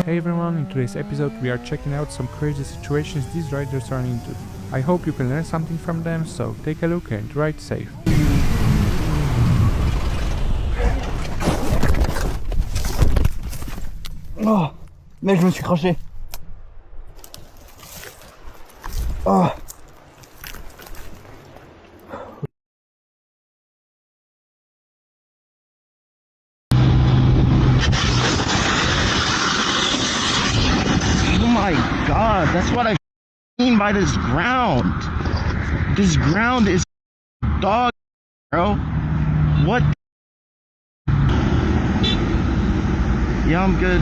Hey everyone, in today's episode we are checking out some crazy situations these riders run into. I hope you can learn something from them, so take a look and ride safe. Oh, mais je me suis craché. Oh. Oh my god, that's what I mean by this ground. This ground is dog, bro. What? Yeah, I'm good.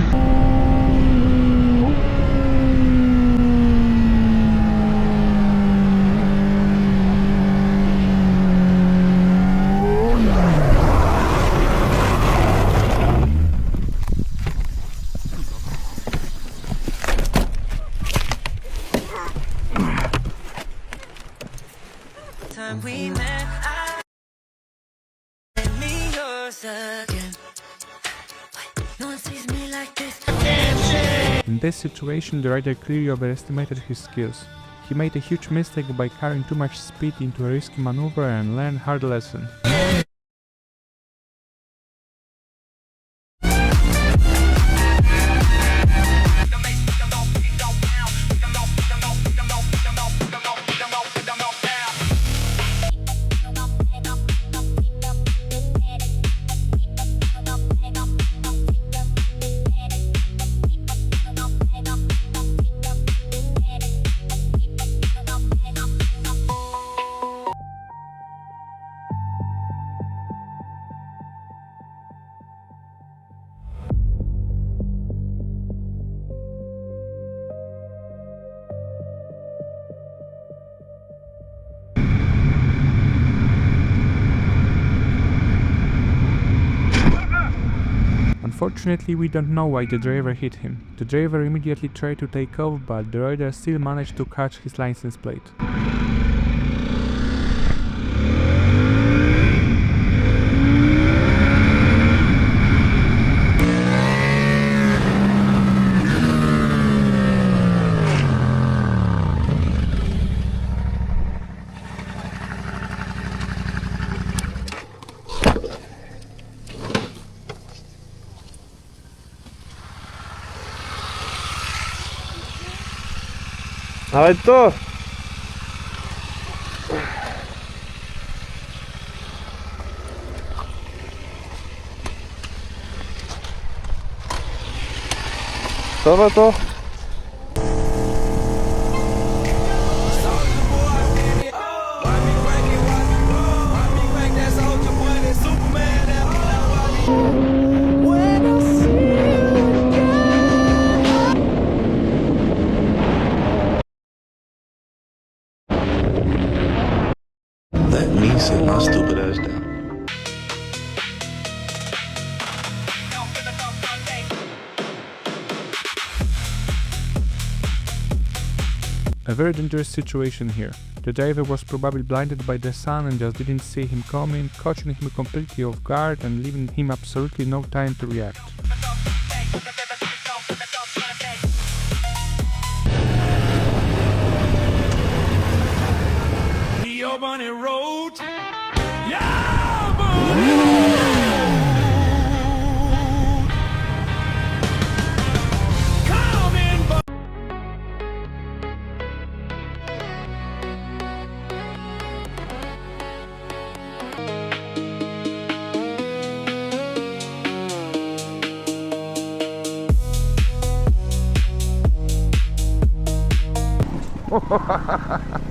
Time we met, let me yours again. No one sees me like this. In this situation, the rider clearly overestimated his skills. He made a huge mistake by carrying too much speed into a risky maneuver and learned a hard lesson. Unfortunately, we don't know why the driver hit him. The driver immediately tried to take off, but the rider still managed to catch his license plate. Arrête-toi! Ça va toi? Let me sit my stupid ass down. A very dangerous situation here. The driver was probably blinded by the sun and just didn't see him coming, catching him completely off guard and leaving him absolutely no time to react.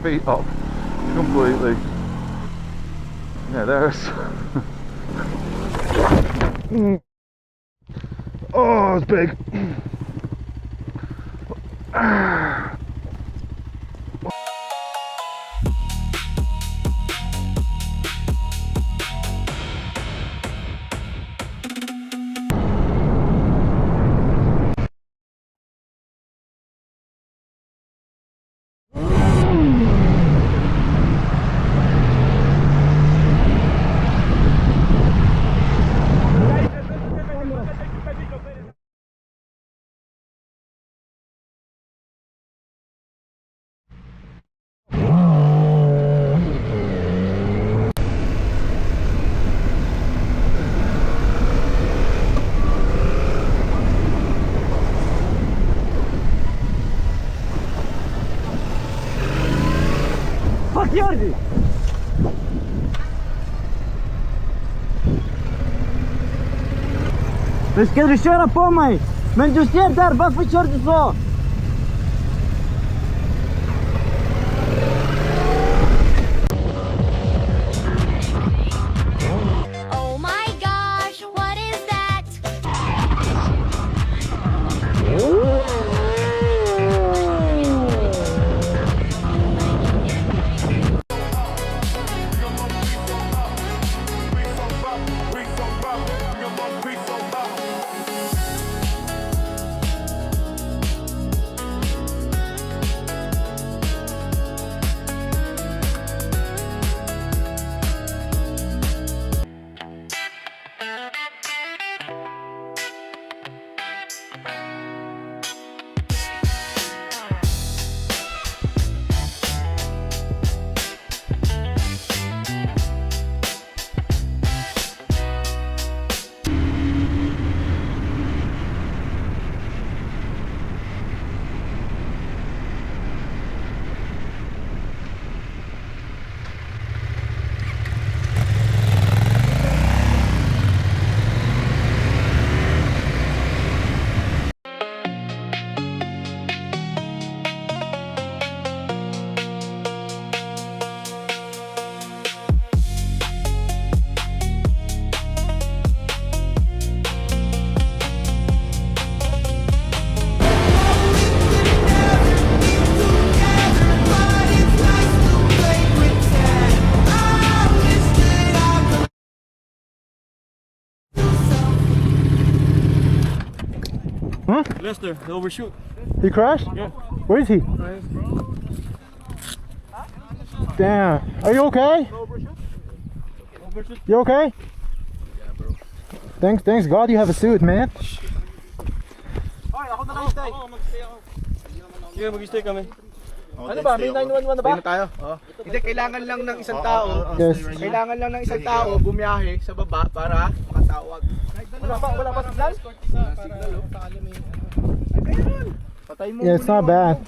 Feet up completely. Yeah, there's. Oh, it's big. ska du köra på mig? Men du ser där, varför kör du så? Oh my gosh, what is that? Lester, they overshoot. He crashed? Yeah. Where is he? Damn. Are you okay? You okay? Yeah, bro. Thanks God you have a suit, man. Okay, ako na lang stay. Oo, mag-stay ako. Sige, mag-stay kami. Ano ba? May 911 na ba? Ayun tayo. Hindi, kailangan lang ng isang tao. Yes. Kailangan lang ng isang tao bumiyahe sa baba para makatawag. Wala pa signal? Signal, oh. Ayun. Patay mo. Yeah, it's not bad.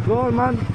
Go on, man.